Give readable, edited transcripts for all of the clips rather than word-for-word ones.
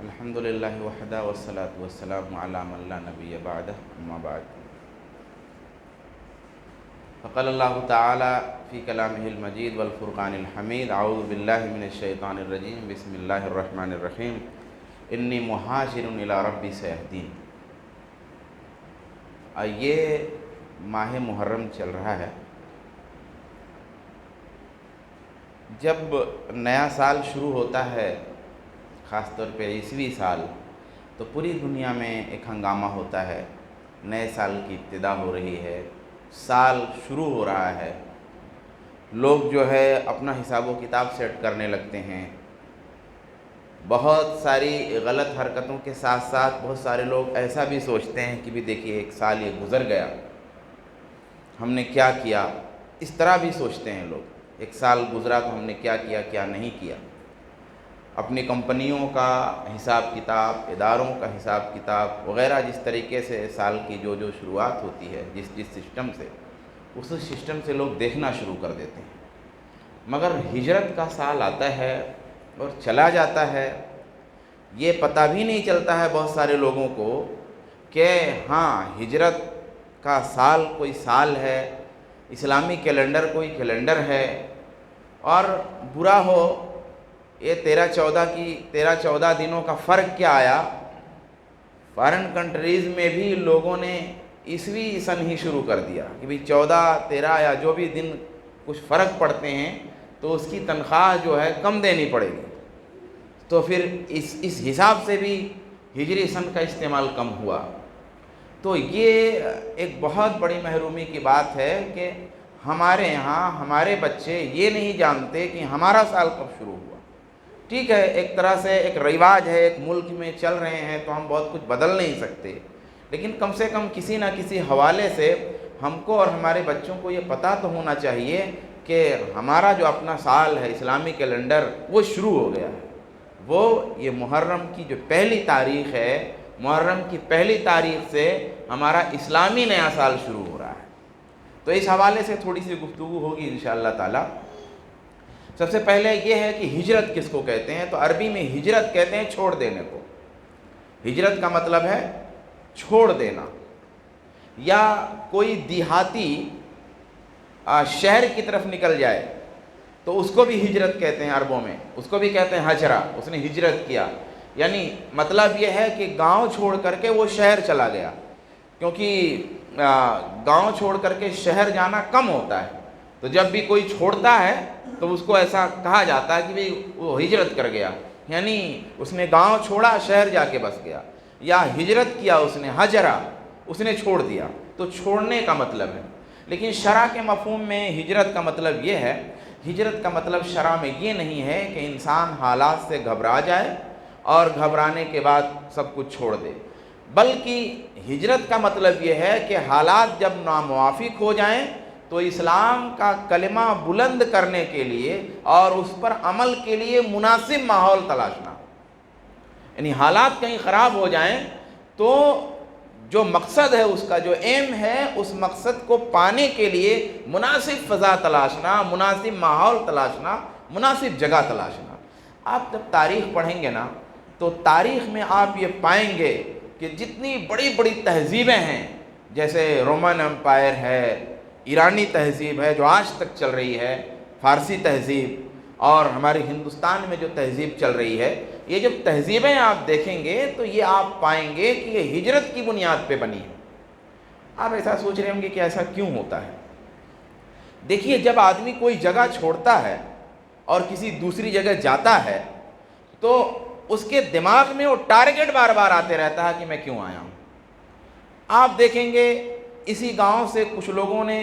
الحمد للہ وحدہ والصلاة والسلام علی من لا نبی بعدہ اما بعد فقال اللہ تعالی فی کلامہ المجید والفرقان الحمید اعوذ باللہ من الشیطان الرجیم بسم اللہ الرحمن الرحیم انی مہاجر الی ربی سیہدین۔ یہ ماہ محرم چل رہا ہے۔ جب نیا سال شروع ہوتا ہے، خاص طور پہ عیسوی سال، تو پوری دنیا میں ایک ہنگامہ ہوتا ہے۔ نئے سال کی ابتدا ہو رہی ہے، سال شروع ہو رہا ہے، لوگ جو ہے اپنا حساب و کتاب سیٹ کرنے لگتے ہیں۔ بہت ساری غلط حرکتوں کے ساتھ ساتھ بہت سارے لوگ ایسا بھی سوچتے ہیں کہ بھی دیکھیے ایک سال یہ گزر گیا، ہم نے کیا کیا، اس طرح بھی سوچتے ہیں لوگ۔ ایک سال گزرا تو ہم نے کیا کیا، کیا نہیں کیا۔ اپنی کمپنیوں کا حساب کتاب، اداروں کا حساب کتاب وغیرہ، جس طریقے سے سال کی جو شروعات ہوتی ہے، جس سسٹم سے، اس سسٹم سے لوگ دیکھنا شروع کر دیتے ہیں۔ مگر ہجرت کا سال آتا ہے اور چلا جاتا ہے، یہ پتہ بھی نہیں چلتا ہے بہت سارے لوگوں کو کہ ہاں ہجرت کا سال کوئی سال ہے، اسلامی کیلنڈر کوئی کیلنڈر ہے۔ اور برا ہو یہ 13-14 دنوں کا فرق کیا آیا، فارن کنٹریز میں بھی لوگوں نے عیسوی سن ہی شروع کر دیا کہ بھی 14، 13 یا جو بھی دن کچھ فرق پڑتے ہیں تو اس کی تنخواہ جو ہے کم دینی پڑے گی، تو پھر اس حساب سے بھی ہجری سن کا استعمال کم ہوا۔ تو یہ ایک بہت بڑی محرومی کی بات ہے کہ ہمارے یہاں ہمارے بچے یہ نہیں جانتے کہ ہمارا سال کب شروع ہوا۔ ٹھیک ہے، ایک طرح سے ایک رواج ہے، ایک ملک میں چل رہے ہیں تو ہم بہت کچھ بدل نہیں سکتے، لیکن کم سے کم کسی نہ کسی حوالے سے ہم کو اور ہمارے بچوں کو یہ پتہ تو ہونا چاہیے کہ ہمارا جو اپنا سال ہے اسلامی کیلنڈر وہ شروع ہو گیا ہے۔ وہ یہ محرم کی جو پہلی تاریخ ہے، محرم کی پہلی تاریخ سے ہمارا اسلامی نیا سال شروع ہو رہا ہے۔ تو اس حوالے سے تھوڑی سی گفتگو ہوگی انشاءاللہ تعالی۔ سب سے پہلے یہ ہے کہ ہجرت کس کو کہتے ہیں، تو عربی میں ہجرت کہتے ہیں چھوڑ دینے کو۔ ہجرت کا مطلب ہے چھوڑ دینا، یا کوئی دیہاتی شہر کی طرف نکل جائے تو اس کو بھی ہجرت کہتے ہیں عربوں میں، اس کو بھی کہتے ہیں ہجرہ، اس نے ہجرت کیا۔ یعنی مطلب یہ ہے کہ گاؤں چھوڑ کر کے وہ شہر چلا گیا، کیونکہ گاؤں چھوڑ کر کے شہر جانا کم ہوتا ہے، تو جب بھی کوئی چھوڑتا ہے تو اس کو ایسا کہا جاتا ہے کہ بھئی وہ ہجرت کر گیا، یعنی اس نے گاؤں چھوڑا، شہر جا کے بس گیا، یا ہجرت کیا اس نے، ہجرہ، اس نے چھوڑ دیا، تو چھوڑنے کا مطلب ہے۔ لیکن شرع کے مفہوم میں ہجرت کا مطلب یہ ہے، ہجرت کا مطلب شرع میں یہ نہیں ہے کہ انسان حالات سے گھبرا جائے اور گھبرانے کے بعد سب کچھ چھوڑ دے، بلکہ ہجرت کا مطلب یہ ہے کہ حالات جب ناموافق ہو جائیں تو اسلام کا کلمہ بلند کرنے کے لیے اور اس پر عمل کے لیے مناسب ماحول تلاشنا۔ یعنی حالات کہیں خراب ہو جائیں تو جو مقصد ہے، اس کا جو ایم ہے، اس مقصد کو پانے کے لیے مناسب فضا تلاشنا، مناسب ماحول تلاشنا، مناسب جگہ تلاشنا۔ آپ جب تاریخ پڑھیں گے نا تو تاریخ میں آپ یہ پائیں گے کہ جتنی بڑی بڑی تہذیبیں ہیں، جیسے رومن امپائر ہے، ایرانی تہذیب ہے جو آج تک چل رہی ہے، فارسی تہذیب، اور ہمارے ہندوستان میں جو تہذیب چل رہی ہے، یہ جب تہذیبیں آپ دیکھیں گے تو یہ آپ پائیں گے کہ یہ ہجرت کی بنیاد پہ بنی ہے۔ آپ ایسا سوچ رہے ہوں گے کہ ایسا کیوں ہوتا ہے؟ دیکھیے، جب آدمی کوئی جگہ چھوڑتا ہے اور کسی دوسری جگہ جاتا ہے تو اس کے دماغ میں وہ ٹارگٹ بار بار آتے رہتا ہے کہ میں کیوں آیا ہوں۔ آپ دیکھیں گے اسی گاؤں سے کچھ لوگوں نے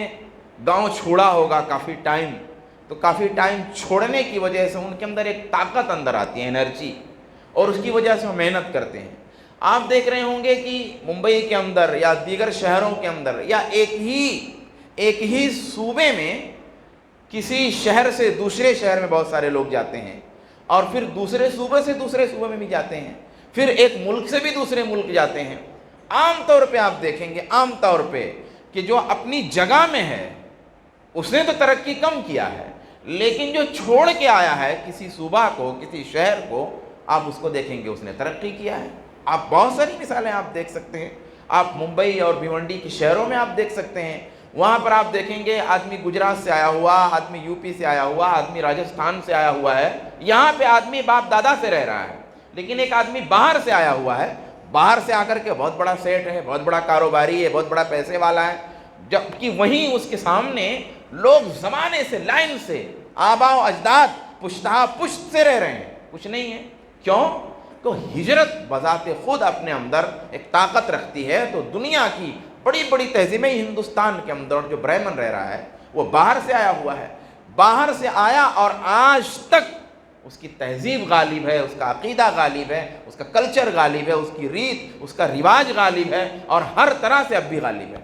گاؤں چھوڑا ہوگا کافی ٹائم، تو کافی ٹائم چھوڑنے کی وجہ سے ان کے اندر ایک طاقت اندر آتی ہے، انرجی، اور اس کی وجہ سے وہ محنت کرتے ہیں۔ آپ دیکھ رہے ہوں گے کہ ممبئی کے اندر یا دیگر شہروں کے اندر یا ایک ہی صوبے میں کسی شہر سے دوسرے شہر میں بہت سارے لوگ جاتے ہیں، اور پھر دوسرے صوبے سے دوسرے صوبے میں بھی جاتے ہیں، پھر ایک ملک سے بھی دوسرے ملک جاتے ہیں۔ عام طور پہ آپ دیکھیں گے، عام طور پہ، کہ جو اپنی جگہ میں ہے اس نے تو ترقی کم کیا ہے، لیکن جو چھوڑ کے آیا ہے کسی صوبہ کو، کسی شہر کو، آپ اس کو دیکھیں گے اس نے ترقی کیا ہے۔ آپ بہت ساری مثالیں آپ دیکھ سکتے ہیں، آپ ممبئی اور بھیونڈی کے شہروں میں آپ دیکھ سکتے ہیں، وہاں پر آپ دیکھیں گے آدمی گجرات سے آیا ہوا، آدمی یو پی سے آیا ہوا، آدمی راجستھان سے آیا ہوا ہے، یہاں پہ آدمی باپ دادا سے رہ رہا ہے، لیکن ایک آدمی باہر سے آیا ہوا ہے، باہر سے آ کر کے بہت بڑا سیٹ ہے، بہت بڑا کاروباری ہے، بہت بڑا پیسے والا ہے، جبکہ وہیں اس کے سامنے لوگ زمانے سے لائن سے آباء و اجداد پشتہ پشت سے رہ رہے ہیں، کچھ نہیں ہے۔ کیوں؟ تو ہجرت بذات خود اپنے اندر ایک طاقت رکھتی ہے۔ تو دنیا کی بڑی بڑی تہذیبیں ہندوستان کے اندر جو برہمن رہ رہا ہے وہ باہر سے آیا ہوا ہے، باہر سے آیا اور آج تک اس کی تہذیب غالب ہے، اس کا عقیدہ غالب ہے، اس کا کلچر غالب ہے، اس کی ریت، اس کا رواج غالب ہے، اور ہر طرح سے اب بھی غالب ہے۔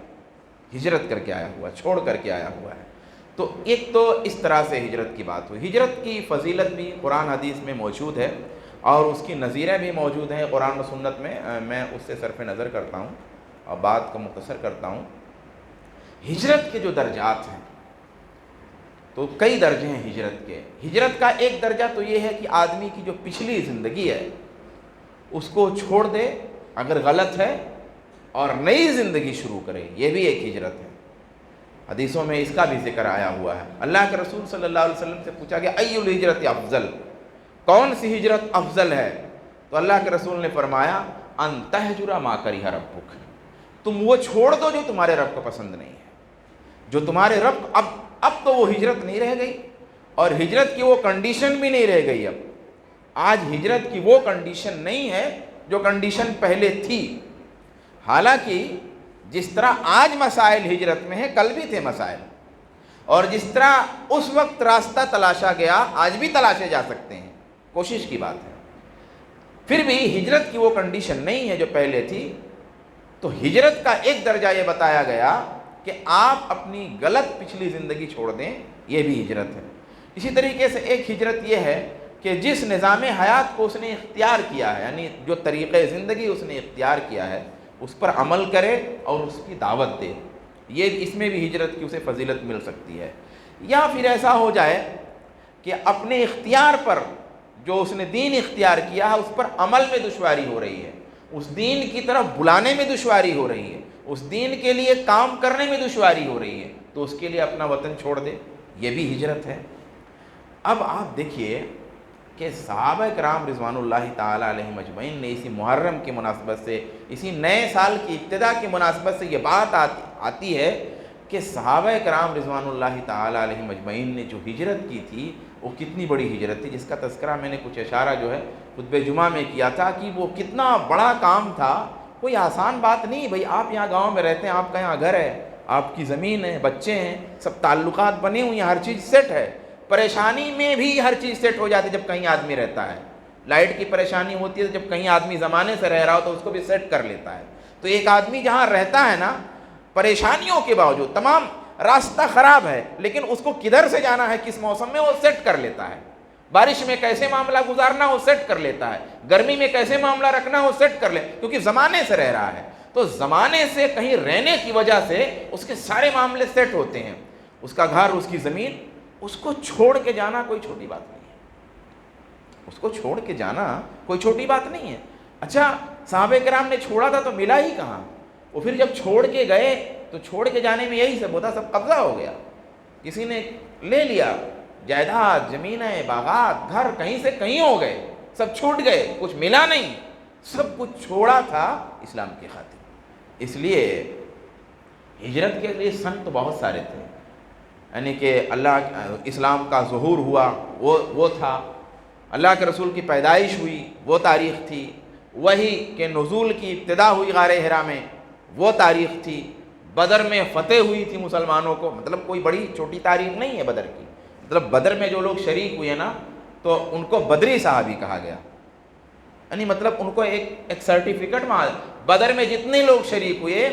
ہجرت کر کے آیا ہوا، چھوڑ کر کے آیا ہوا ہے۔ تو ایک تو اس طرح سے ہجرت کی بات ہوئی۔ ہجرت کی فضیلت بھی قرآن حدیث میں موجود ہے اور اس کی نظیریں بھی موجود ہیں قرآن و سنت میں، میں اس سے صرف نظر کرتا ہوں اور بات کو مختصر کرتا ہوں۔ ہجرت کے جو درجات ہیں تو کئی درجے ہیں ہجرت کے۔ ہجرت کا ایک درجہ تو یہ ہے کہ آدمی کی جو پچھلی زندگی ہے اس کو چھوڑ دے اگر غلط ہے اور نئی زندگی شروع کرے، یہ بھی ایک ہجرت ہے۔ حدیثوں میں اس کا بھی ذکر آیا ہوا ہے۔ اللہ کے رسول صلی اللہ علیہ وسلم سے پوچھا گیا ای الہجرت افضل، کون سی ہجرت افضل ہے؟ تو اللہ کے رسول نے فرمایا ان تہجر ما کرہ ربک، تم وہ چھوڑ دو جو تمہارے رب کو پسند نہیں ہے، جو تمہارے رب اب تو وہ ہجرت نہیں رہ گئی، اور ہجرت کی وہ کنڈیشن بھی نہیں رہ گئی۔ اب آج ہجرت کی وہ کنڈیشن نہیں ہے جو کنڈیشن پہلے تھی۔ حالانکہ جس طرح آج مسائل ہجرت میں ہیں کل بھی تھے مسائل، اور جس طرح اس وقت راستہ تلاشا گیا آج بھی تلاشے جا سکتے ہیں، کوشش کی بات ہے۔ پھر بھی ہجرت کی وہ کنڈیشن نہیں ہے جو پہلے تھی۔ تو ہجرت کا ایک درجہ یہ بتایا گیا کہ آپ اپنی غلط پچھلی زندگی چھوڑ دیں، یہ بھی ہجرت ہے۔ اسی طریقے سے ایک ہجرت یہ ہے کہ جس نظام حیات کو اس نے اختیار کیا ہے، یعنی جو طریقۂ زندگی اس نے اختیار کیا ہے اس پر عمل کرے اور اس کی دعوت دے، یہ اس میں بھی ہجرت کی اسے فضیلت مل سکتی ہے۔ یا پھر ایسا ہو جائے کہ اپنے اختیار پر جو اس نے دین اختیار کیا ہے اس پر عمل میں دشواری ہو رہی ہے، اس دین کی طرف بلانے میں دشواری ہو رہی ہے، اس دین کے لیے کام کرنے میں دشواری ہو رہی ہے، تو اس کے لیے اپنا وطن چھوڑ دے، یہ بھی ہجرت ہے۔ اب آپ دیکھیے کہ صحابہ کرام رضوان اللہ تعالی علیہم اجمعین نے اسی محرم کی مناسبت سے، اسی نئے سال کی ابتدا کی مناسبت سے یہ بات آتی ہے کہ صحابہ کرام رضوان اللہ تعالی علیہم اجمعین نے جو ہجرت کی تھی وہ کتنی بڑی ہجرت تھی، جس کا تذکرہ میں نے کچھ اشارہ جو ہے خطبہ جمعہ میں کیا تھا کہ وہ کتنا بڑا کام تھا، کوئی آسان بات نہیں۔ بھئی آپ یہاں گاؤں میں رہتے ہیں، آپ کا یہاں گھر ہے، آپ کی زمین ہے، بچے ہیں، سب تعلقات بنے ہوئے ہیں، ہر چیز سیٹ ہے۔ پریشانی میں بھی ہر چیز سیٹ ہو جاتی ہے جب کہیں آدمی رہتا ہے۔ لائٹ کی پریشانی ہوتی ہے جب کہیں آدمی زمانے سے رہ رہا ہو تو اس کو بھی سیٹ کر لیتا ہے۔ تو ایک آدمی جہاں رہتا ہے نا، پریشانیوں کے باوجود، تمام راستہ خراب ہے لیکن اس کو کدھر سے جانا ہے، کس موسم میں، وہ سیٹ کر لیتا ہے۔ بارش میں کیسے معاملہ گزارنا وہ سیٹ کر لیتا ہے، گرمی میں کیسے معاملہ رکھنا وہ سیٹ کر لے، کیونکہ زمانے سے رہ رہا ہے۔ تو زمانے سے کہیں رہنے کی وجہ سے اس کے سارے معاملے سیٹ ہوتے ہیں، اس کا گھر، اس کی زمین۔ اس کو چھوڑ کے جانا کوئی چھوٹی بات نہیں ہے، اس کو چھوڑ کے جانا کوئی چھوٹی بات نہیں ہے۔ اچھا، صحابہ کرام نے چھوڑا تھا تو ملا ہی کہاں؟ وہ پھر جب چھوڑ کے گئے تو چھوڑ کے جانے میں یہی سب ہوتا، سب قبضہ ہو گیا، کسی نے لے لیا، جائیداد، زمینیں، باغات، گھر کہیں سے کہیں ہو گئے، سب چھوٹ گئے، کچھ ملا نہیں، سب کچھ چھوڑا تھا اسلام کی خاطر۔ اس لیے ہجرت کے لیے سن تو بہت سارے تھے، یعنی کہ اسلام کا ظہور ہوا وہ تھا، اللہ کے رسول کی پیدائش ہوئی وہ تاریخ تھی، وحی کے نزول کی ابتدا ہوئی غار حرا میں وہ تاریخ تھی، بدر میں فتح ہوئی تھی مسلمانوں کو، مطلب کوئی بڑی چھوٹی تاریخ نہیں ہے بدر کی، مطلب بدر میں جو لوگ شریک ہوئے نا تو ان کو بدری صحابی کہا گیا، یعنی مطلب ان کو ایک سرٹیفکیٹ بدر میں جتنے لوگ شریک ہوئے،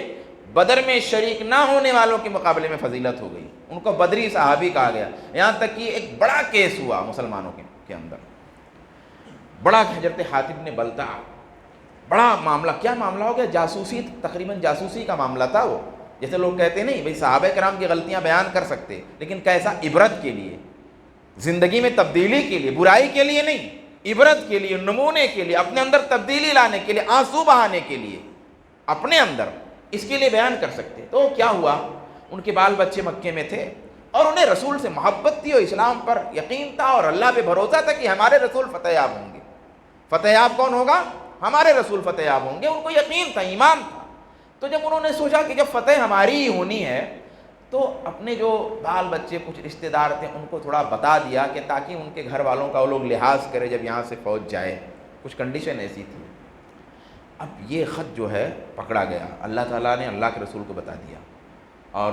بدر میں شریک نہ ہونے والوں کے مقابلے میں فضیلت ہو گئی، ان کو بدری صحابی کہا گیا۔ یہاں تک کہ ایک بڑا کیس ہوا مسلمانوں کے اندر، بڑا حضرت حاتب نے بلتا، بڑا معاملہ، کیا معاملہ ہو گیا؟ جاسوسی، تقریباً جاسوسی کا معاملہ تھا وہ۔ جیسے لوگ کہتے نہیں بھئی صحابہ کرام کی غلطیاں بیان کر سکتے، لیکن کیسا؟ عبرت کے لیے، زندگی میں تبدیلی کے لیے، برائی کے لیے نہیں، عبرت کے لیے، نمونے کے لیے، اپنے اندر تبدیلی لانے کے لیے، آنسو بہانے کے لیے اپنے اندر، اس کے لیے بیان کر سکتے۔ تو کیا ہوا، ان کے بال بچے مکے میں تھے اور انہیں رسول سے محبت تھی اور اسلام پر یقین تھا اور اللہ پہ بھروسہ تھا کہ ہمارے رسول فتح یاب ہوں گے۔ فتح یاب کون ہوگا؟ ہمارے رسول فتح یاب ہوں گے، ان کو یقین تھا، ایمان تھا۔ تو جب انہوں نے سوچا کہ جب فتح ہماری ہی ہونی ہے تو اپنے جو بال بچے کچھ رشتہ دار تھے ان کو تھوڑا بتا دیا کہ تاکہ ان کے گھر والوں کا وہ لوگ لحاظ کرے جب یہاں سے فوج جائے، کچھ کنڈیشن ایسی تھی۔ اب یہ خط جو ہے پکڑا گیا، اللہ تعالیٰ نے اللہ کے رسول کو بتا دیا اور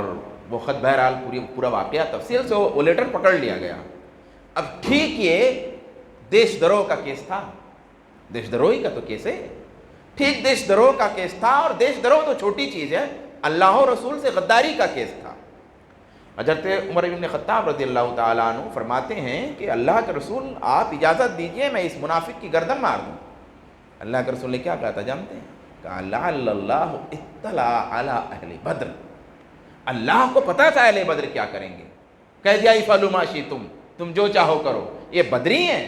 وہ خط بہرحال پورا واقعہ تفصیل سے وہ لیٹر پکڑ لیا گیا۔ اب ٹھیک یہ دیش دروہ کا کیس تھا، دیش دروہی کا تو کیس ہے، ٹھیک دیش دروہ کا کیس تھا، اور دیش دروہ تو چھوٹی چیز ہے، اللہ و رسول سے غداری کا کیس تھا۔ حضرت عمر بن خطاب رضی اللہ تعالیٰ عنہ فرماتے ہیں کہ اللہ کے رسول آپ اجازت دیجئے میں اس منافق کی گردن مار دوں۔ اللہ کے رسول نے کیا کہا تھا جانتے ہیں؟ کہا لعل اللہ اطلع علی اہل بدر، اللہ کو پتا تھا اہل بدر کیا کریں گے، کہہ دیا افعلوا ما شئتم، تم جو چاہو کرو، یہ بدری ہیں،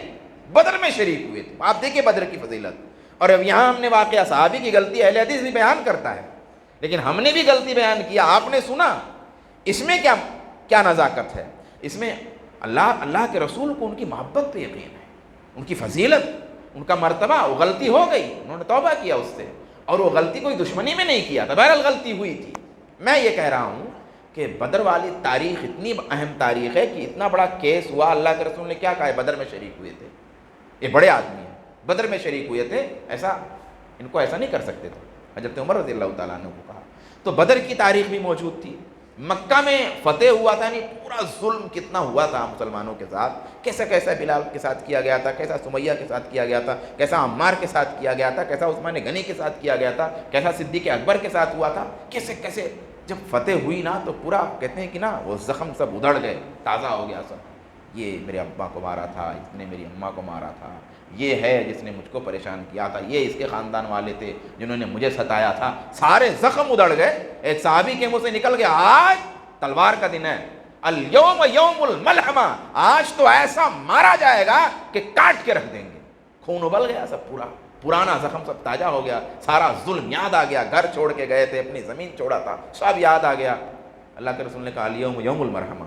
بدر میں شریک ہوئے تھے۔ آپ دیکھیں بدر کی فضیلت۔ اور اب یہاں ہم نے واقعہ صحابی کی غلطی اہل حدیث بھی بیان کرتا ہے، لیکن ہم نے بھی غلطی بیان کیا، آپ نے سنا، اس میں کیا نزاکت ہے؟ اس میں اللہ کے رسول کو ان کی محبت پہ یقین ہے، ان کی فضیلت، ان کا مرتبہ۔ وہ غلطی ہو گئی، انہوں نے توبہ کیا اس سے، اور وہ غلطی کوئی دشمنی میں نہیں کیا تھا، بہرحال غلطی ہوئی تھی۔ میں یہ کہہ رہا ہوں کہ بدر والی تاریخ اتنی اہم تاریخ ہے کہ اتنا بڑا کیس ہوا، اللہ کے رسول نے کیا کہا ہے؟ بدر میں شریک ہوئے تھے، یہ بڑے آدمی ہیں، بدر میں شریک ہوئے تھے، ایسا ان کو ایسا نہیں کر سکتے تھے۔ حضرت عمر رضی اللہ تعالیٰ عنہ کو کہا۔ تو بدر کی تاریخ بھی موجود تھی، مکہ میں فتح ہوا تھا، نہیں پورا ظلم کتنا ہوا تھا مسلمانوں کے ساتھ، کیسا کیسا بلال کے ساتھ کیا گیا تھا، کیسا سمیہ کے ساتھ کیا گیا تھا، کیسا عمار کے ساتھ کیا گیا تھا، کیسا عثمان غنی کے ساتھ کیا گیا تھا، کیسا صدیق اکبر کے ساتھ ہوا تھا، کیسے کیسے جب فتح ہوئی نا تو پورا کہتے ہیں کہ نا وہ زخم سب ادھڑ گئے، تازہ ہو گیا سب، یہ میرے ابا کو مارا تھا، اس نے میری اماں کو مارا تھا، یہ ہے جس نے مجھ کو پریشان کیا تھا، یہ اس کے خاندان والے تھے جنہوں نے مجھے ستایا تھا، سارے زخم ادھڑ گئے۔ ایک صحابی کے منہ سے نکل گیا آج تلوار کا دن ہے، الیوم یوم الملحمہ، آج تو ایسا مارا جائے گا کہ کاٹ کے رکھ دیں گے۔ خون ابل گیا سب، پرانا زخم سب تازہ ہو گیا، سارا ظلم یاد آ گیا، گھر چھوڑ کے گئے تھے، اپنی زمین چھوڑا تھا، سب یاد آ گیا۔ اللہ کے رسول نے کہا الیوم یوم المرحمہ،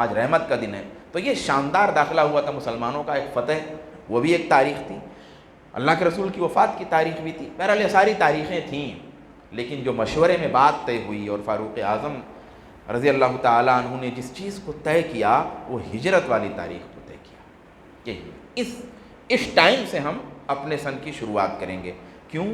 آج رحمت کا دن ہے۔ تو یہ شاندار داخلہ ہوا تھا مسلمانوں کا، ایک فتح، وہ بھی ایک تاریخ تھی، اللہ کے رسول کی وفات کی تاریخ بھی تھی، بہرحال یہ ساری تاریخیں تھیں۔ لیکن جو مشورے میں بات طے ہوئی اور فاروق اعظم رضی اللہ تعالیٰ عنہ نے جس چیز کو طے کیا وہ ہجرت والی تاریخ کو طے کیا کہ اس ٹائم سے ہم اپنے سن کی شروعات کریں گے۔ کیوں؟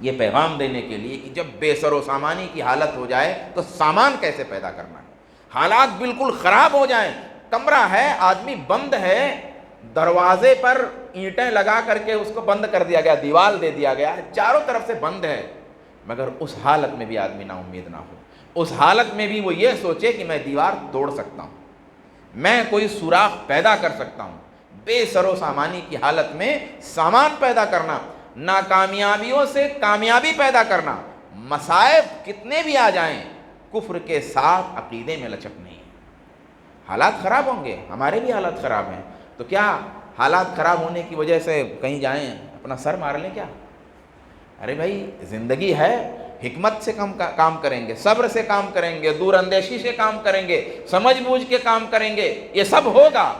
یہ پیغام دینے کے لیے کہ جب بے سر و سامانی کی حالت ہو جائے تو سامان کیسے پیدا کرنا ہے، حالات بالکل خراب ہو جائیں، کمرہ ہے، آدمی بند ہے، دروازے پر اینٹیں لگا کر کے اس کو بند کر دیا گیا، دیوار دے دیا گیا، چاروں طرف سے بند ہے، مگر اس حالت میں بھی آدمی نا امید نہ ہو، اس حالت میں بھی وہ یہ سوچے کہ میں دیوار توڑ سکتا ہوں، میں کوئی سوراخ پیدا کر سکتا ہوں۔ بے سر و سامانی کی حالت میں سامان پیدا کرنا، ناکامیابیوں سے کامیابی پیدا کرنا، مصائب کتنے بھی آ جائیں کفر کے ساتھ عقیدے میں لچک نہیں ہے۔ حالات خراب ہوں گے، ہمارے بھی حالات خراب ہیں، تو کیا حالات خراب ہونے کی وجہ سے کہیں جائیں اپنا سر مار لیں کیا؟ ارے بھائی زندگی ہے، حکمت سے کام کریں گے، صبر سے کام کریں گے، دور اندیشی سے کام کریں گے، سمجھ بوجھ کے کام کریں گے، یہ سب ہوگا،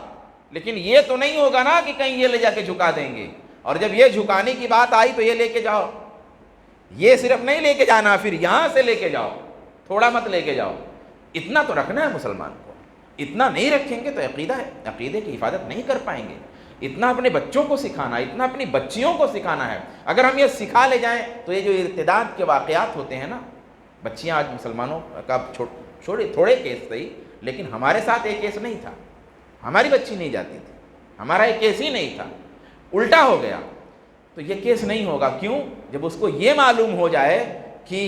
لیکن یہ تو نہیں ہوگا نا کہ کہیں یہ لے جا کے جھکا دیں گے، اور جب یہ جھکانے کی بات آئی تو یہ لے کے جاؤ، یہ صرف نہیں لے کے جانا، پھر یہاں سے لے کے جاؤ، تھوڑا مت لے کے جاؤ، اتنا تو رکھنا ہے مسلمان کو، اتنا نہیں رکھیں گے تو عقیدے کی حفاظت نہیں کر پائیں گے، اتنا اپنے بچوں کو سکھانا ہے، اتنا اپنی بچیوں کو سکھانا ہے۔ اگر ہم یہ سکھا لے جائیں تو یہ جو ارتداد کے واقعات ہوتے ہیں نا، بچیاں آج مسلمانوں کا تھوڑے کیس صحیح، لیکن ہمارے ساتھ ایک کیس نہیں تھا، ہماری بچی نہیں جاتی تھی، ہمارا ایک کیس ہی نہیں تھا، الٹا ہو گیا، تو یہ کیس نہیں ہوگا۔ کیوں؟ جب اس کو یہ معلوم ہو جائے کہ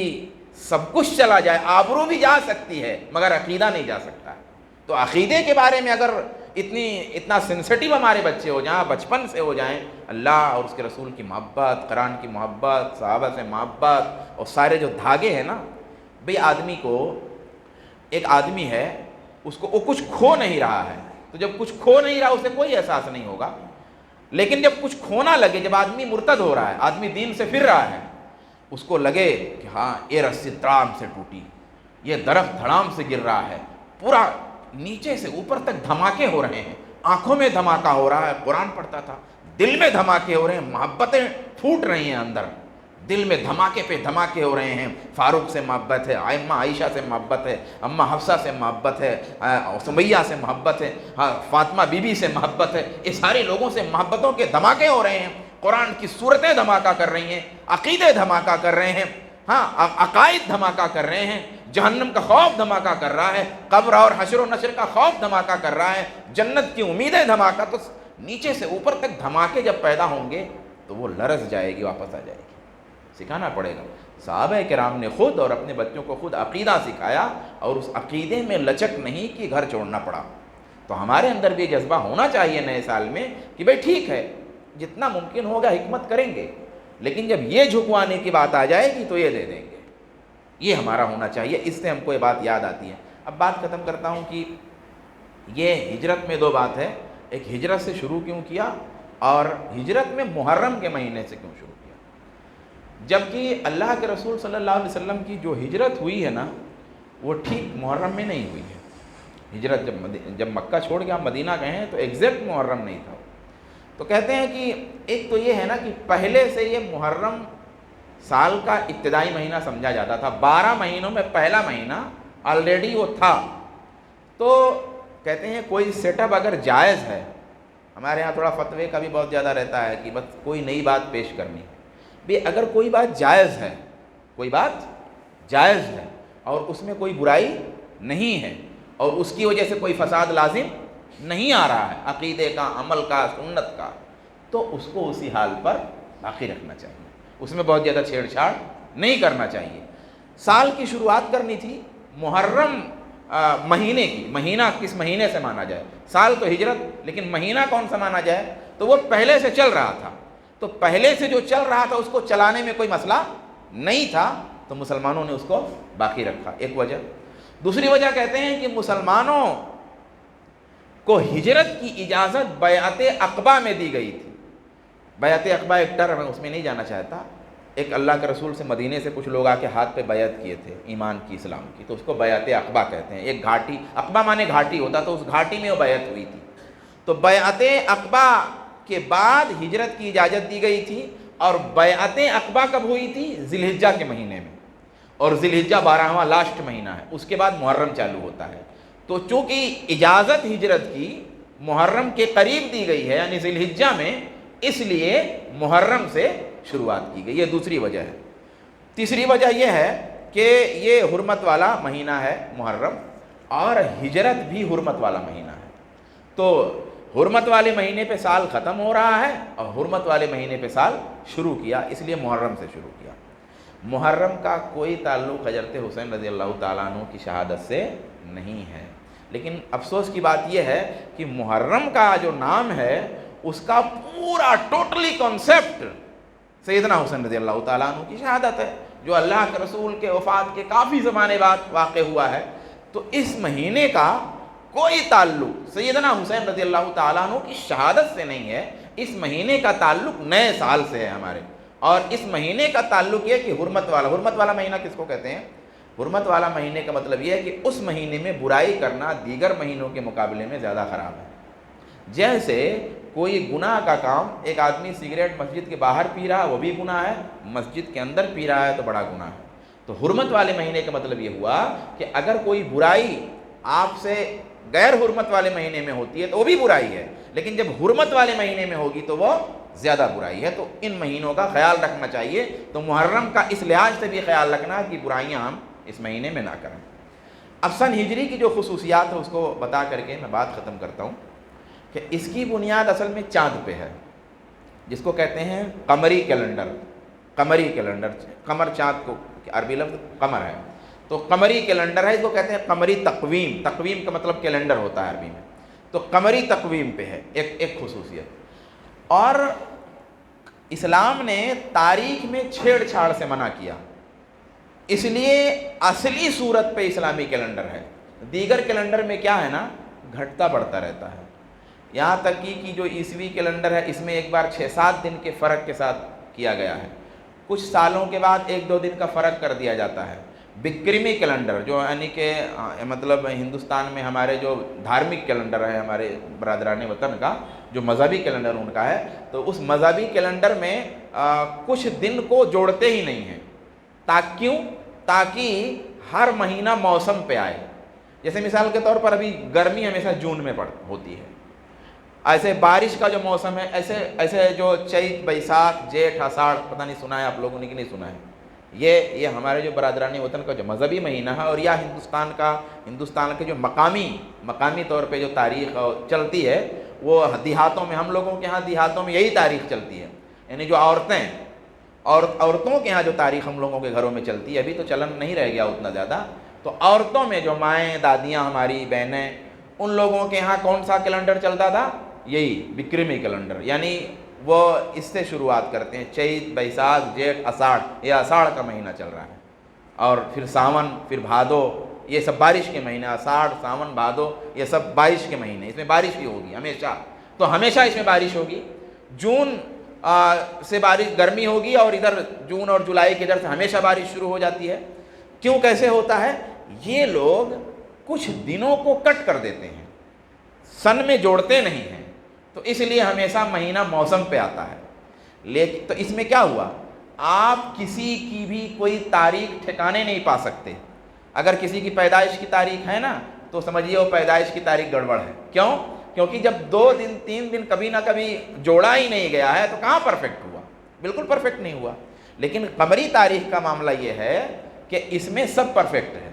سب کچھ چلا جائے، آبرو بھی جا سکتی ہے مگر عقیدہ نہیں جا سکتا، تو عقیدے کے بارے میں اگر اتنا سینسٹیو ہمارے بچے ہو جائیں، بچپن سے ہو جائیں، اللہ اور اس کے رسول کی محبت، قرآن کی محبت، صحابہ سے محبت اور سارے جو دھاگے ہیں نا، بھئی آدمی کو، ایک آدمی ہے اس کو وہ کچھ کھو نہیں رہا ہے، تو جب کچھ کھو نہیں رہا اسے کوئی احساس نہیں ہوگا، لیکن جب کچھ کھونا لگے، جب آدمی مرتد ہو رہا ہے، آدمی دین سے پھر رہا ہے، اس کو لگے کہ ہاں یہ رسی تڑام سے ٹوٹی، یہ درخت دھڑام سے گر رہا ہے، پورا نیچے سے اوپر تک دھماکے ہو رہے ہیں، آنکھوں میں دھماکہ ہو رہا ہے، قرآن پڑھتا تھا، دل میں دھماکے ہو رہے ہیں، محبتیں پھوٹ رہی ہیں اندر، دل میں دھماکے پہ دھماکے ہو رہے ہیں، فاروق سے محبت ہے، اماں عائشہ سے محبت ہے، اماں حفصہ سے محبت ہے، سمیہ سے محبت ہے، فاطمہ بی بی سے محبت ہے، یہ سارے لوگوں سے محبتوں کے دھماکے ہو رہے ہیں، قرآن کی صورتیں دھماکہ کر رہی ہیں، عقیدے دھماکہ کر رہے ہیں، ہاں عقائد دھماکہ کر رہے ہیں، جہنم کا خوف دھماکہ کر رہا ہے، قبر اور حشر و نشر کا خوف دھماکہ کر رہا ہے، جنت کی امیدیں دھماکہ، تو نیچے سے اوپر تک دھماکے جب پیدا ہوں گے تو وہ لرز جائے گی، واپس آ جائے گی، سکھانا پڑے گا۔ صحابہ کرام نے خود اور اپنے بچوں کو خود عقیدہ سکھایا، اور اس عقیدے میں لچک نہیں کہ گھر چھوڑنا پڑا۔ تو ہمارے اندر بھی جذبہ ہونا چاہیے نئے سال میں کہ بھئی ٹھیک ہے، جتنا ممکن ہوگا حکمت کریں گے، لیکن جب یہ جھکوانے کی بات آ جائے گی تو یہ دے دیں گے، یہ ہمارا ہونا چاہیے۔ اس سے ہم کو یہ بات یاد آتی ہے۔ اب بات ختم کرتا ہوں کہ یہ ہجرت میں دو بات ہے، ایک ہجرت سے شروع کیوں کیا، اور ہجرت میں محرم کے مہینے سے کیوں شروع کیا، جبکہ اللہ کے رسول صلی اللہ علیہ وسلم کی جو ہجرت ہوئی ہے نا، وہ ٹھیک محرم میں نہیں ہوئی ہے۔ ہجرت جب مکہ چھوڑ کے آپ مدینہ گئے ہیں تو ایگزیکٹ محرم نہیں تھا۔ تو کہتے ہیں کہ ایک تو یہ ہے نا کہ پہلے سے یہ محرم سال کا ابتدائی مہینہ سمجھا جاتا تھا، 12 مہینوں میں پہلا مہینہ آلریڈی وہ تھا۔ تو کہتے ہیں کوئی سیٹ اپ اگر جائز ہے، ہمارے ہاں تھوڑا فتوے کا بھی بہت زیادہ رہتا ہے کہ بس کوئی نئی بات پیش کرنی، بھی اگر کوئی بات جائز ہے، کوئی بات جائز ہے اور اس میں کوئی برائی نہیں ہے اور اس کی وجہ سے کوئی فساد لازم نہیں آ رہا ہے عقیدے کا، عمل کا، سنت کا، تو اس کو اسی حال پر باقی رکھنا چاہیے، اس میں بہت زیادہ چھیڑ چھاڑ نہیں کرنا چاہیے۔ سال کی شروعات کرنی تھی محرم مہینے کی، مہینہ کس مہینے سے مانا جائے، سال تو ہجرت، لیکن مہینہ کون سا مانا جائے، تو وہ پہلے سے چل رہا تھا، تو پہلے سے جو چل رہا تھا اس کو چلانے میں کوئی مسئلہ نہیں تھا، تو مسلمانوں نے اس کو باقی رکھا، ایک وجہ۔ دوسری وجہ کہتے ہیں کہ مسلمانوں کو ہجرت کی اجازت بیعت عقبہ میں دی گئی تھی۔ بیعت عقبہ ایک ٹرم ہے، اس میں نہیں جانا چاہتا، ایک اللہ کے رسول سے مدینے سے کچھ لوگ آ کے ہاتھ پہ بیعت کیے تھے ایمان کی، اسلام کی، تو اس کو بیعت عقبہ کہتے ہیں۔ ایک گھاٹی، عقبہ مانے گھاٹی ہوتا، تو اس گھاٹی میں وہ بیعت ہوئی تھی، تو بیعت عقبہ کے بعد ہجرت کی اجازت دی گئی تھی۔ اور بیعت عقبہ کب ہوئی تھی؟ ذی الحجہ کے مہینے میں، اور ذی الحجہ 12واں لاسٹ مہینہ ہے، اس کے بعد محرم چالو ہوتا ہے۔ تو چونکہ اجازت ہجرت کی محرم کے قریب دی گئی ہے، یعنی ذی الحجہ میں، اس لیے محرم سے شروعات کی گئی، یہ دوسری وجہ ہے۔ تیسری وجہ یہ ہے کہ یہ حرمت والا مہینہ ہے محرم، اور ہجرت بھی حرمت والا مہینہ ہے، تو حرمت والے مہینے پہ سال ختم ہو رہا ہے اور حرمت والے مہینے پہ سال شروع کیا، اس لیے محرم سے شروع کیا۔ محرم کا کوئی تعلق حضرت حسین رضی اللہ تعالیٰ عنہ کی شہادت سے نہیں ہے، لیکن افسوس کی بات یہ ہے کہ محرم کا جو نام ہے اس کا پورا ٹوٹلی کانسیپٹ سیدنا حسین رضی اللہ تعالیٰ عنہ کی شہادت ہے، جو اللہ کے رسول کے وفات کے کافی زمانے بعد واقع ہوا ہے۔ تو اس مہینے کا کوئی تعلق سیدنا حسین رضی اللہ تعالیٰ عنہ کی شہادت سے نہیں ہے، اس مہینے کا تعلق نئے سال سے ہے ہمارے، اور اس مہینے کا تعلق یہ کہ حرمت والا مہینہ کس کو کہتے ہیں؟ حرمت والا مہینے کا مطلب یہ ہے کہ اس مہینے میں برائی کرنا دیگر مہینوں کے مقابلے میں زیادہ خراب ہے۔ جیسے کوئی گناہ کا کام، ایک آدمی سگریٹ مسجد کے باہر پی رہا ہے وہ بھی گناہ ہے، مسجد کے اندر پی رہا ہے تو بڑا گناہ ہے۔ تو حرمت والے مہینے کا مطلب یہ ہوا کہ اگر کوئی برائی آپ سے غیر حرمت والے مہینے میں ہوتی ہے تو وہ بھی برائی ہے، لیکن جب حرمت والے مہینے میں ہوگی تو وہ زیادہ برائی ہے۔ تو ان مہینوں کا خیال رکھنا چاہیے، تو محرم کا اس لحاظ سے بھی خیال رکھنا کہ برائیاں ہم اس مہینے میں نہ کریں۔ اب سن ہجری کی جو خصوصیات ہے اس کو بتا کر کے میں بات ختم کرتا ہوں کہ اس کی بنیاد اصل میں چاند پہ ہے، جس کو کہتے ہیں قمری کیلنڈر۔ قمری کیلنڈر، قمر چاند کو عربی لفظ قمر ہے، تو قمری کیلنڈر ہے، اس کو کہتے ہیں قمری تقویم۔ تقویم کا مطلب کیلنڈر ہوتا ہے عربی میں، تو قمری تقویم پہ ہے ایک خصوصیت۔ اور اسلام نے تاریخ میں چھیڑ چھاڑ سے منع کیا، اس لیے اصلی صورت پہ اسلامی کیلنڈر ہے۔ دیگر کیلنڈر میں کیا ہے نا، گھٹتا بڑھتا رہتا ہے، یہاں تک کہ جو عیسوی کیلنڈر ہے اس میں ایک بار 6-7 دن کے فرق کے ساتھ کیا گیا ہے، کچھ سالوں کے بعد 1-2 دن کا فرق کر دیا جاتا ہے۔ بکرمی کیلنڈر جو یعنی کہ مطلب ہندوستان میں ہمارے جو دھارمک کیلنڈر ہے ہمارے برادران وطن کا، جو مذہبی کیلنڈر ان کا ہے، تو اس مذہبی کیلنڈر میں کچھ دن کو جوڑتے ہی نہیں ہیں۔ تاکہ ہر مہینہ موسم پہ آئے۔ جیسے مثال کے طور پر ابھی گرمی ہمیشہ جون میں ہوتی ہے، ایسے بارش کا جو موسم ہے ایسے جو چیت، بیساکھ، جیٹھ، آساڑ، پتہ نہیں سنا ہے آپ لوگوں نے کہ نہیں سنا ہے، یہ ہمارے جو برادران وطن کا جو مذہبی مہینہ ہے، اور یا ہندوستان کے جو مقامی طور پہ جو تاریخ چلتی ہے، وہ دیہاتوں میں، ہم لوگوں کے ہاں دیہاتوں میں یہی تاریخ چلتی ہے۔ یعنی جو عورتوں کے ہاں جو تاریخ ہم لوگوں کے گھروں میں چلتی ہے، ابھی تو چلن نہیں رہ گیا اتنا زیادہ، تو عورتوں میں جو مائیں، دادیاں، ہماری بہنیں، ان لوگوں کے ہاں کون سا کیلنڈر چلتا تھا؟ یہی بکرمی کیلنڈر۔ یعنی وہ اس سے شروعات کرتے ہیں، چیت، بیساکھ، جیٹھ، آساڑ، یہ آساڑ کا مہینہ چل رہا ہے، اور پھر ساون، پھر بھادو، یہ سب بارش کے مہینے، آساڑ، ساون، بھادو، یہ سب بارش کے مہینے، اس میں بارش بھی ہوگی ہمیشہ، تو ہمیشہ اس میں بارش ہوگی۔ جون سے بارش، گرمی ہوگی، اور ادھر جون اور جولائی کے ادھر سے ہمیشہ بارش شروع ہو جاتی ہے۔ کیوں، کیسے ہوتا ہے؟ یہ لوگ کچھ دنوں کو کٹ کر دیتے ہیں، سن میں جوڑتے نہیں ہیں، تو اس لیے ہمیشہ مہینہ موسم پہ آتا ہے۔ لیکن تو اس میں کیا ہوا، آپ کسی کی بھی کوئی تاریخ ٹھکانے نہیں پا سکتے۔ اگر کسی کی پیدائش کی تاریخ ہے نا، تو سمجھیے وہ پیدائش کی تاریخ گڑبڑ ہے۔ کیوں؟ کیونکہ جب 2 دن 3 دن کبھی نہ کبھی جوڑا ہی نہیں گیا ہے، تو کہاں پرفیکٹ ہوا؟ بالکل پرفیکٹ نہیں ہوا۔ لیکن قمری تاریخ کا معاملہ یہ ہے کہ اس میں سب پرفیکٹ ہے،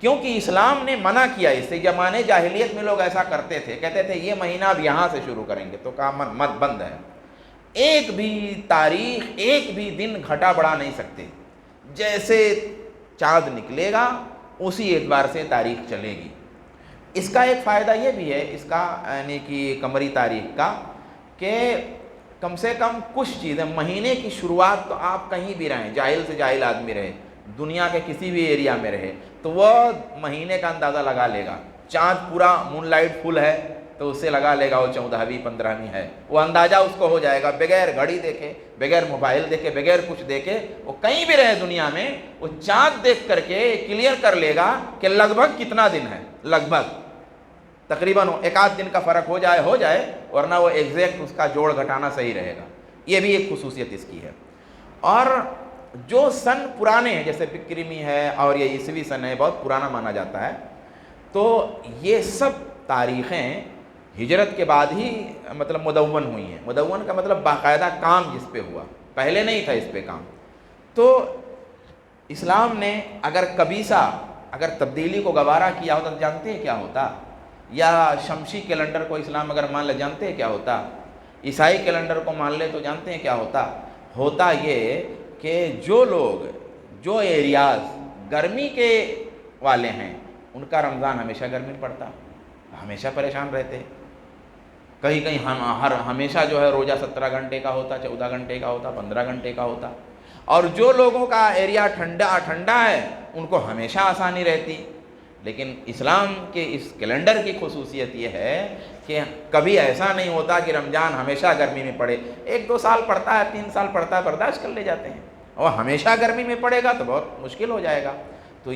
کیونکہ اسلام نے منع کیا اس سے۔ زمانے جاہلیت میں لوگ ایسا کرتے تھے، کہتے تھے یہ مہینہ اب یہاں سے شروع کریں گے، تو کہا مت، بند ہے، ایک بھی تاریخ، ایک بھی دن گھٹا بڑھا نہیں سکتے، جیسے چاند نکلے گا اسی اعتبار سے تاریخ چلے گی۔ اس کا ایک فائدہ یہ بھی ہے، اس کا یعنی کہ قمری تاریخ کا، کہ کم سے کم کچھ چیزیں، مہینے کی شروعات تو آپ کہیں بھی رہیں، جاہل سے جاہل آدمی رہے، دنیا کے کسی بھی ایریا میں رہے، تو وہ مہینے کا اندازہ لگا لے گا۔ چاند پورا مون لائٹ فل ہے تو اس سے لگا لے گا وہ 14ویں 15ویں ہے، وہ اندازہ اس کو ہو جائے گا، بغیر گھڑی دیکھے، بغیر موبائل دیکھے، بغیر کچھ دیکھے، وہ کہیں بھی رہے دنیا میں، وہ چاند دیکھ کر کے کلیئر کر لے گا کہ لگ بھگ کتنا دن ہے، لگ بھگ تقریباً 1-8 دن کا فرق ہو جائے، ورنہ وہ ایگزیکٹ اس کا جوڑ گھٹانا صحیح رہے گا۔ یہ بھی ایک خصوصیت اس کی ہے۔ اور جو سن پرانے ہیں، جیسے بکرمی ہے اور یہ عیسوی سن ہے، بہت پرانا مانا جاتا ہے، تو یہ سب تاریخیں ہجرت کے بعد ہی مطلب مدون ہوئی ہیں۔ مدون کا مطلب باقاعدہ کام جس پہ ہوا، پہلے نہیں تھا اس پہ کام۔ تو اسلام نے اگر تبدیلی کو گوارا کیا ہوتا تو جانتے ہیں کیا ہوتا؟ یا شمسی کیلنڈر کو اسلام اگر مان لے، جانتے ہیں کیا ہوتا؟ عیسائی کیلنڈر کو مان لے تو جانتے ہیں کیا ہوتا؟ ہوتا یہ کہ جو ایریاز گرمی کے والے ہیں، ان کا رمضان ہمیشہ گرمی میں پڑتا، ہمیشہ پریشان رہتے، کہیں ہمیشہ جو ہے روزہ 17 گھنٹے کا ہوتا، 14 گھنٹے کا ہوتا، 15 گھنٹے کا ہوتا۔ اور جو لوگوں کا ایریا ٹھنڈا ہے، ان کو ہمیشہ آسانی رہتی۔ لیکن اسلام کے اس کیلنڈر کی خصوصیت یہ ہے کہ کبھی ایسا نہیں ہوتا کہ رمضان ہمیشہ گرمی میں پڑے، 1-2 سال پڑتا ہے، 3 سال پڑتا ہے، برداشت کر لے جاتے ہیں، اور ہمیشہ گرمی میں پڑے گا تو بہت مشکل ہو جائے گا۔ تو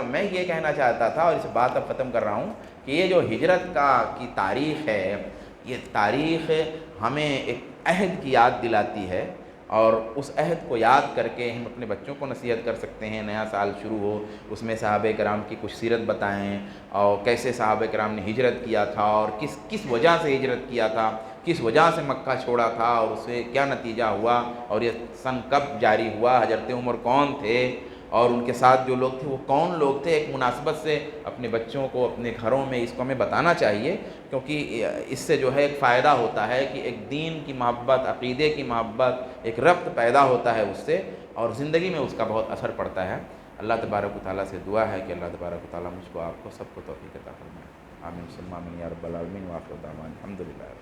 میں یہ کہنا چاہتا تھا، اور اس بات اب ختم کر رہا ہوں، کہ یہ جو ہجرت کی تاریخ ہے، یہ تاریخ ہمیں ایک عہد کی یاد دلاتی ہے، اور اس عہد کو یاد کر کے ہم اپنے بچوں کو نصیحت کر سکتے ہیں۔ نیا سال شروع ہو، اس میں صحابہ کرام کی کچھ سیرت بتائیں، اور کیسے صحابہ کرام نے ہجرت کیا تھا، اور کس وجہ سے ہجرت کیا تھا، کس وجہ سے مکہ چھوڑا تھا، اور اس سے کیا نتیجہ ہوا، اور یہ سن کب جاری ہوا، حضرت عمر کون تھے، اور ان کے ساتھ جو لوگ تھے وہ کون لوگ تھے۔ ایک مناسبت سے اپنے بچوں کو اپنے گھروں میں اس کو ہمیں بتانا چاہیے، کیونکہ اس سے جو ہے ایک فائدہ ہوتا ہے کہ ایک دین کی محبت، عقیدے کی محبت، ایک ربط پیدا ہوتا ہے اس سے، اور زندگی میں اس کا بہت اثر پڑتا ہے۔ اللہ تبارک و تعالیٰ سے دعا ہے کہ اللہ تبارک و تعالیٰ مجھ کو، آپ کو، سب کو توفیق عطا فرمائے۔ آمین ثم آمین یا رب العالمین، وآخر دعوانا الحمدللہ۔